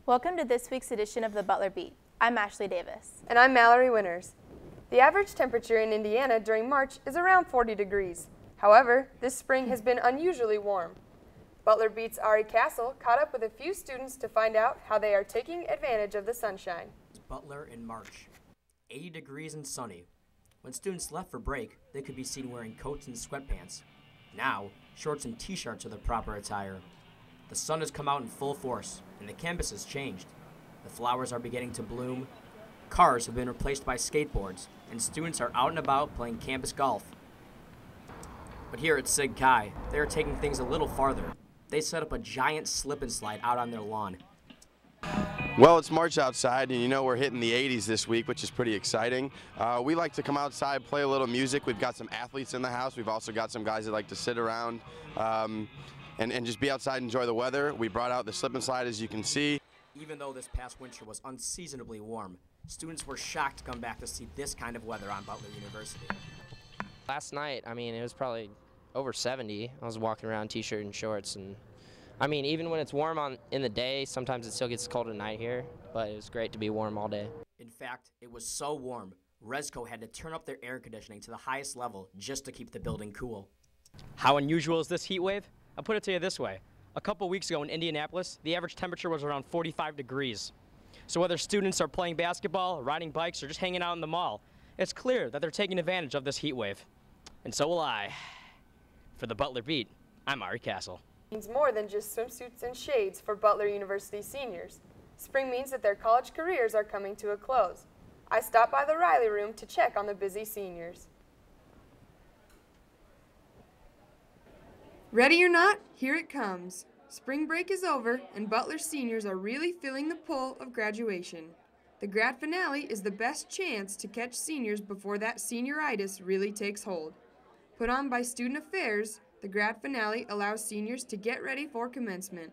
Welcome to this week's edition of the Butler Beat. I'm Ashley Davis. And I'm Mallory Winters. The average temperature in Indiana during March is around 40 degrees. However, this spring has been unusually warm. Butler Beat's Ari Castle caught up with a few students to find out how they are taking advantage of the sunshine. Butler in March, 80 degrees and sunny. When students left for break, they could be seen wearing coats and sweatpants. Now, shorts and t-shirts are the proper attire. The sun has come out in full force, and the campus has changed. The flowers are beginning to bloom, cars have been replaced by skateboards, and students are out and about playing campus golf. But here at Sig Chi, they are taking things a little farther. They set up a giant slip and slide out on their lawn. Well, it's March outside, and you know we're hitting the 80s this week, which is pretty exciting. We like to come outside, play a little music. We've got some athletes in the house. We've also got some guys that like to sit around and just be outside and enjoy the weather. We brought out the slip and slide, as you can see. Even though this past winter was unseasonably warm, students were shocked to come back to see this kind of weather on Butler University. Last night, it was probably over 70. I was walking around t-shirt and shorts, and even when it's warm in the day, sometimes it still gets cold at night here, but it was great to be warm all day. In fact, it was so warm, Resco had to turn up their air conditioning to the highest level just to keep the building cool. How unusual is this heat wave? I'll put it to you this way. A couple weeks ago in Indianapolis, the average temperature was around 45 degrees. So whether students are playing basketball, riding bikes, or just hanging out in the mall, it's clear that they're taking advantage of this heat wave. And so will I. For the Butler Beat, I'm Ari Castle. Means more than just swimsuits and shades for Butler University seniors. Spring means that their college careers are coming to a close. I stopped by the Riley Room to check on the busy seniors. Ready or not, here it comes. Spring break is over, and Butler seniors are really feeling the pull of graduation. The grad finale is the best chance to catch seniors before that senioritis really takes hold. Put on by Student Affairs, the grad finale allows seniors to get ready for commencement.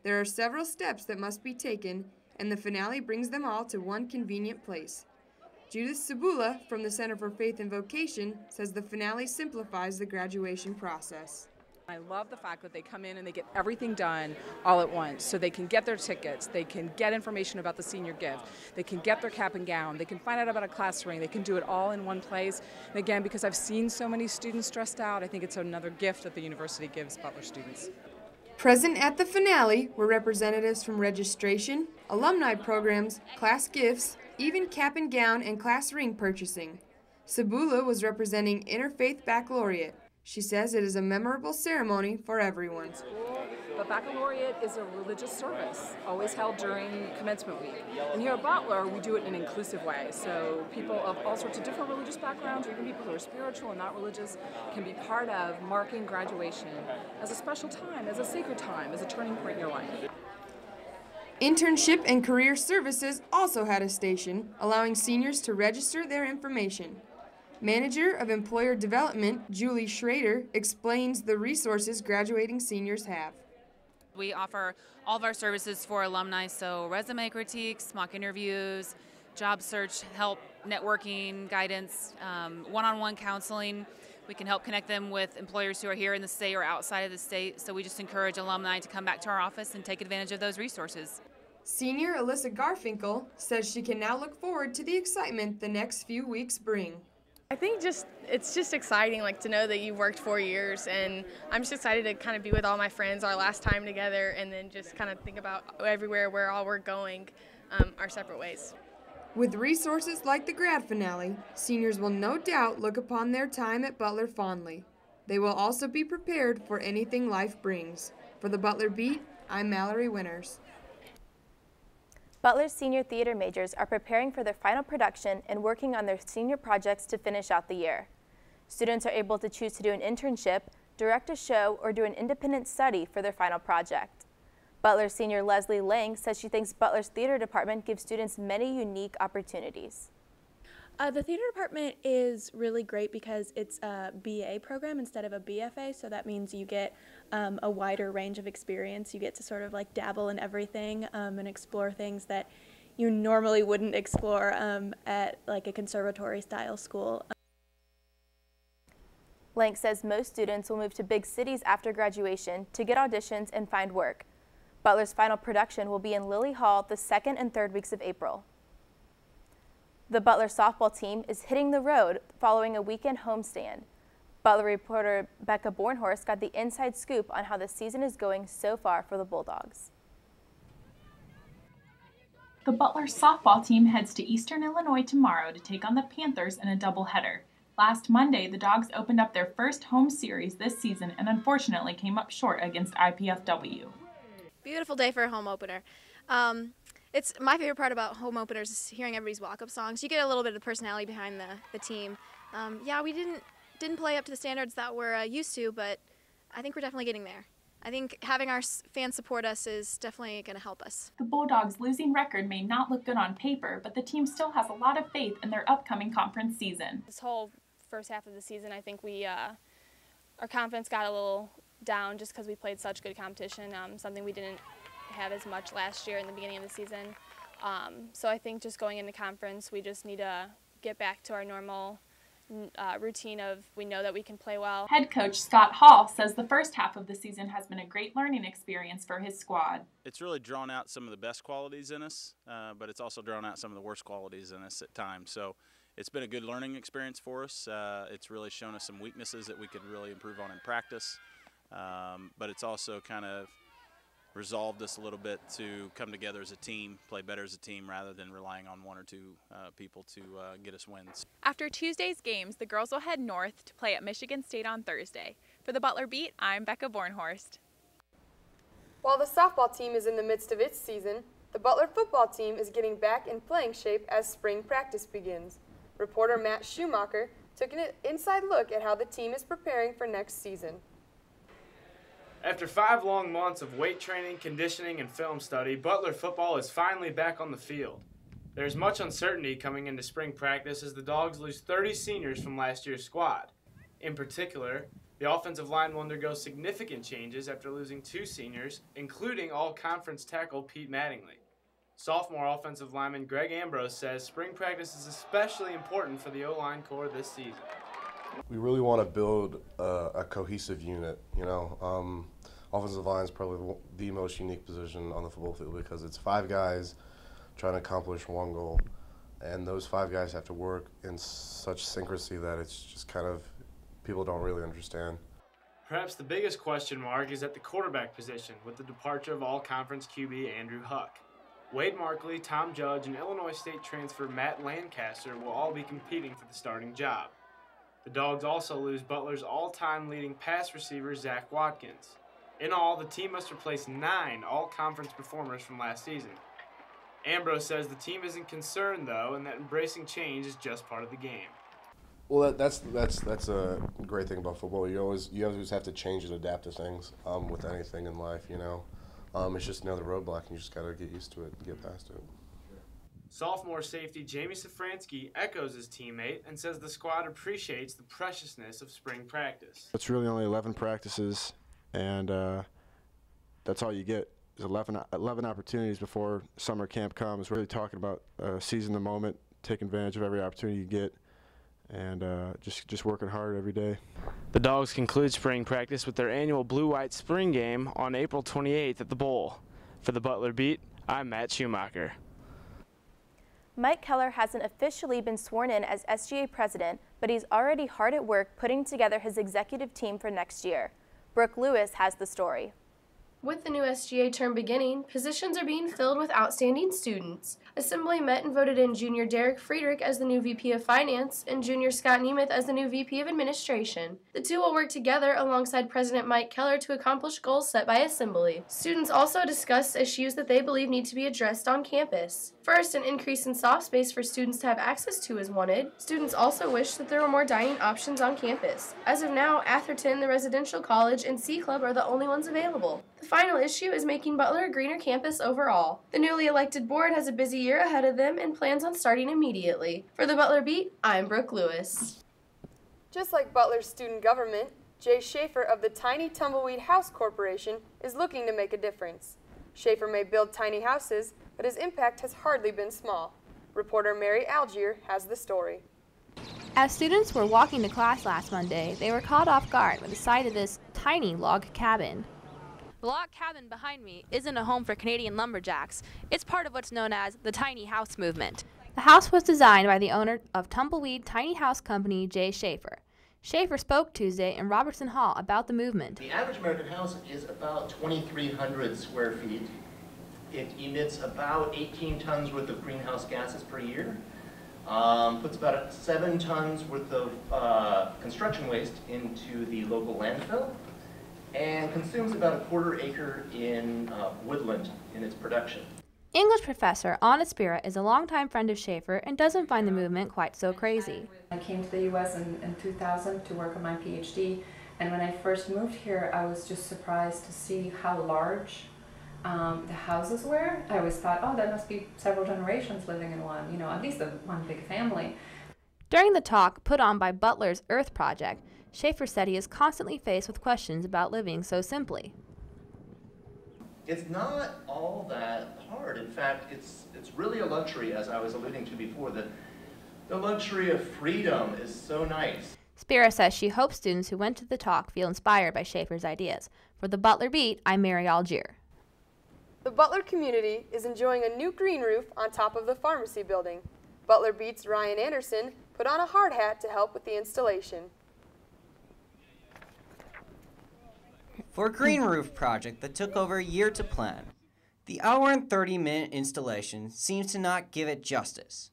There are several steps that must be taken, and the finale brings them all to one convenient place. Judith Sabula from the Center for Faith and Vocation says the finale simplifies the graduation process. I love the fact that they come in and they get everything done all at once, so they can get their tickets, they can get information about the senior gift, they can get their cap and gown, they can find out about a class ring, they can do it all in one place. And again, because I've seen so many students stressed out, I think it's another gift that the university gives Butler students. Present at the finale were representatives from registration, alumni programs, class gifts, even cap and gown and class ring purchasing. Sabula was representing Interfaith Baccalaureate. She says it is a memorable ceremony for everyone. But baccalaureate is a religious service, always held during commencement week. And here at Butler, we do it in an inclusive way. So people of all sorts of different religious backgrounds, or even people who are spiritual and not religious, can be part of marking graduation as a special time, as a sacred time, as a turning point in your life. Internship and Career Services also had a station, allowing seniors to register their information. Manager of Employer Development, Julie Schrader, explains the resources graduating seniors have. We offer all of our services for alumni, so resume critiques, mock interviews, job search help, networking, guidance, one-on-one counseling. We can help connect them with employers who are here in the state or outside of the state, so we just encourage alumni to come back to our office and take advantage of those resources. Senior Alyssa Garfinkel says she can now look forward to the excitement the next few weeks bring. I think it's just exciting, to know that you've worked 4 years, and I'm just excited to kind of be with all my friends our last time together, and then just kind of think about everywhere where all we're going, our separate ways. With resources like the grad finale, seniors will no doubt look upon their time at Butler fondly. They will also be prepared for anything life brings. For the Butler Beat, I'm Mallory Winters. Butler's senior theater majors are preparing for their final production and working on their senior projects to finish out the year. Students are able to choose to do an internship, direct a show, or do an independent study for their final project. Butler senior Leslie Lang says she thinks Butler's theater department gives students many unique opportunities. The theater department is really great because it's a BA program instead of a BFA, so that means you get a wider range of experience. You get to sort of dabble in everything and explore things that you normally wouldn't explore at a conservatory style school. Lang says most students will move to big cities after graduation to get auditions and find work. Butler's final production will be in Lilly Hall the 2nd and 3rd weeks of April. The Butler softball team is hitting the road following a weekend homestand. Butler reporter Becca Bornhorst got the inside scoop on how the season is going so far for the Bulldogs. The Butler softball team heads to Eastern Illinois tomorrow to take on the Panthers in a doubleheader. Last Monday, the Dogs opened up their first home series this season and unfortunately came up short against IPFW. Beautiful day for a home opener. It's my favorite part about home openers is hearing everybody's walk-up songs. You get a little bit of personality behind the team. Yeah, we didn't play up to the standards that we're used to, but I think we're definitely getting there. I think having our fans support us is definitely going to help us. The Bulldogs' losing record may not look good on paper, but the team still has a lot of faith in their upcoming conference season. This whole first half of the season, I think our confidence got a little down just because we played such good competition, something we didn't have as much last year in the beginning of the season. So I think just going into conference, we just need to get back to our normal routine of we know that we can play well. Head coach Scott Hall says the first half of the season has been a great learning experience for his squad. It's really drawn out some of the best qualities in us, but it's also drawn out some of the worst qualities in us at times. So it's been a good learning experience for us. It's really shown us some weaknesses that we could really improve on in practice, but it's also kind of resolved us a little bit to come together as a team, play better as a team rather than relying on one or two people to get us wins. After Tuesday's games, the girls will head north to play at Michigan State on Thursday. For the Butler Beat, I'm Becca Bornhorst. While the softball team is in the midst of its season, the Butler football team is getting back in playing shape as spring practice begins. Reporter Matt Schumacher took an inside look at how the team is preparing for next season. After 5 long months of weight training, conditioning, and film study, Butler football is finally back on the field. There's much uncertainty coming into spring practice as the Dogs lose 30 seniors from last year's squad. In particular, the offensive line will undergo significant changes after losing 2 seniors, including all-conference tackle Pete Mattingly. Sophomore offensive lineman Greg Ambrose says spring practice is especially important for the O-line core this season. We really want to build a cohesive unit, you know. Offensive line is probably the most unique position on the football field because it's 5 guys trying to accomplish one goal, and those 5 guys have to work in such synchrony that it's just kind of, people don't really understand. Perhaps the biggest question mark is at the quarterback position with the departure of all-conference QB Andrew Huck. Wade Markley, Tom Judge, and Illinois State transfer Matt Lancaster will all be competing for the starting job. The Dogs also lose Butler's all-time leading pass receiver, Zach Watkins. In all, the team must replace 9 all-conference performers from last season. Ambrose says the team isn't concerned, though, and that embracing change is just part of the game. Well, that's a great thing about football. You always have to change and adapt to things with anything in life, you know. It's just another roadblock, and you just got to get used to it and get past it. Sophomore safety Jamie Safransky echoes his teammate and says the squad appreciates the preciousness of spring practice. It's really only 11 practices, and that's all you get is 11 opportunities before summer camp comes. We're really talking about seizing the moment, taking advantage of every opportunity you get, and just working hard every day. The Dogs conclude spring practice with their annual Blue-White Spring Game on April 28th at the Bowl. For the Butler Beat, I'm Matt Schumacher. Mike Keller hasn't officially been sworn in as SGA president, but he's already hard at work putting together his executive team for next year. Brooke Lewis has the story. With the new SGA term beginning, positions are being filled with outstanding students. Assembly met and voted in Junior Derek Friedrich as the new VP of Finance and Junior Scott Nemeth as the new VP of Administration. The two will work together alongside President Mike Keller to accomplish goals set by Assembly. Students also discussed issues that they believe need to be addressed on campus. First, an increase in soft space for students to have access to is wanted. Students also wish that there were more dining options on campus. As of now, Atherton, the residential college, and C Club are the only ones available. The final issue is making Butler a greener campus overall. The newly elected board has a busy year ahead of them and plans on starting immediately. For the Butler Beat, I'm Brooke Lewis. Just like Butler's student government, Jay Schaefer of the Tiny Tumbleweed House Corporation is looking to make a difference. Schaefer may build tiny houses, but his impact has hardly been small. Reporter Mary Algier has the story. As students were walking to class last Monday, they were caught off guard with the sight of this tiny log cabin. The log cabin behind me isn't a home for Canadian lumberjacks. It's part of what's known as the tiny house movement. The house was designed by the owner of Tumbleweed Tiny House Company, Jay Schaefer. Schaefer spoke Tuesday in Robertson Hall about the movement. The average American house is about 2,300 square feet. It emits about 18 tons worth of greenhouse gases per year. Puts about 7 tons worth of construction waste into the local landfill, and consumes about a quarter acre in woodland in its production. English professor Anna Spira is a longtime friend of Schaefer and doesn't find the movement quite so crazy. I came to the U.S. in 2000 to work on my PhD, and when I first moved here, I was just surprised to see how large the houses were. I always thought, oh, that must be several generations living in one, you know, at least one big family. During the talk put on by Butler's Earth Project, Schaefer said he is constantly faced with questions about living so simply. It's not all that hard. In fact, it's really a luxury, as I was alluding to before, that the luxury of freedom is so nice. Spira says she hopes students who went to the talk feel inspired by Schaefer's ideas. For the Butler Beat, I'm Mary Algier. The Butler community is enjoying a new green roof on top of the pharmacy building. Butler Beat's Ryan Anderson put on a hard hat to help with the installation. For a green roof project that took over a year to plan, the hour and 30-minute installation seems to not give it justice.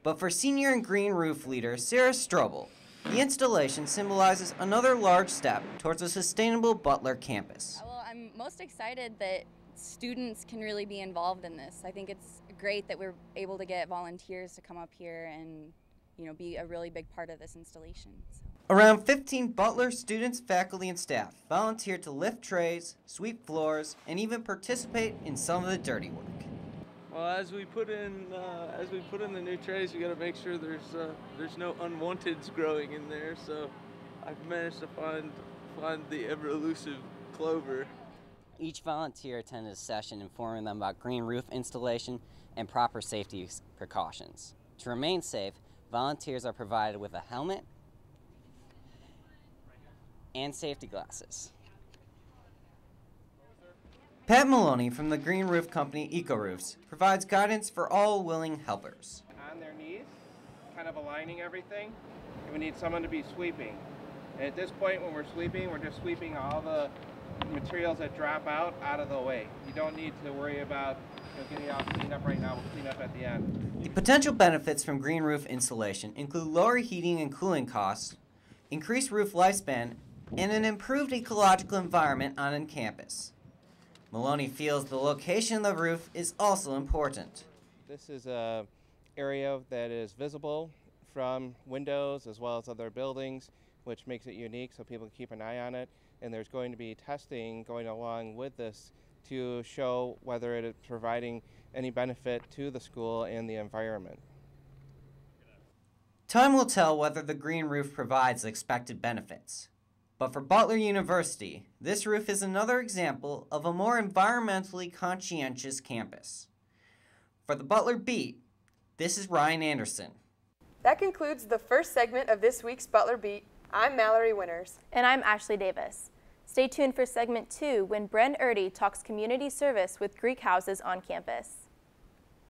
But for senior and green roof leader Sarah Strobel, the installation symbolizes another large step towards a sustainable Butler campus. Well, I'm most excited that students can really be involved in this. I think it's great that we're able to get volunteers to come up here and, you know, be a really big part of this installation. So. Around 15 Butler students, faculty, and staff volunteered to lift trays, sweep floors, and even participate in some of the dirty work. Well, as we put in the new trays, we got to make sure there's no unwanteds growing in there. So I've managed to find the ever elusive clover. Each volunteer attended a session informing them about green roof installation and proper safety precautions. To remain safe, volunteers are provided with a helmet and safety glasses. Pat Maloney from the Green Roof Company Eco Roofs provides guidance for all willing helpers. On their knees, kind of aligning everything, and we need someone to be sweeping. And at this point when we're sweeping, we're just sweeping all the materials that drop out of the way. You don't need to worry about getting it all cleaned up right now. We'll clean up at the end. The potential benefits from green roof installation include lower heating and cooling costs, increased roof lifespan, and an improved ecological environment on campus. Maloney feels the location of the roof is also important. This is an area that is visible from windows as well as other buildings, which makes it unique so people can keep an eye on it. And there's going to be testing going along with this to show whether it is providing any benefit to the school and the environment. Time will tell whether the green roof provides the expected benefits. But for Butler University, this roof is another example of a more environmentally conscientious campus. For the Butler Beat, this is Ryan Anderson. That concludes the first segment of this week's Butler Beat. I'm Mallory Winters. And I'm Ashley Davis. Stay tuned for segment 2 when Bren Erdy talks community service with Greek houses on campus.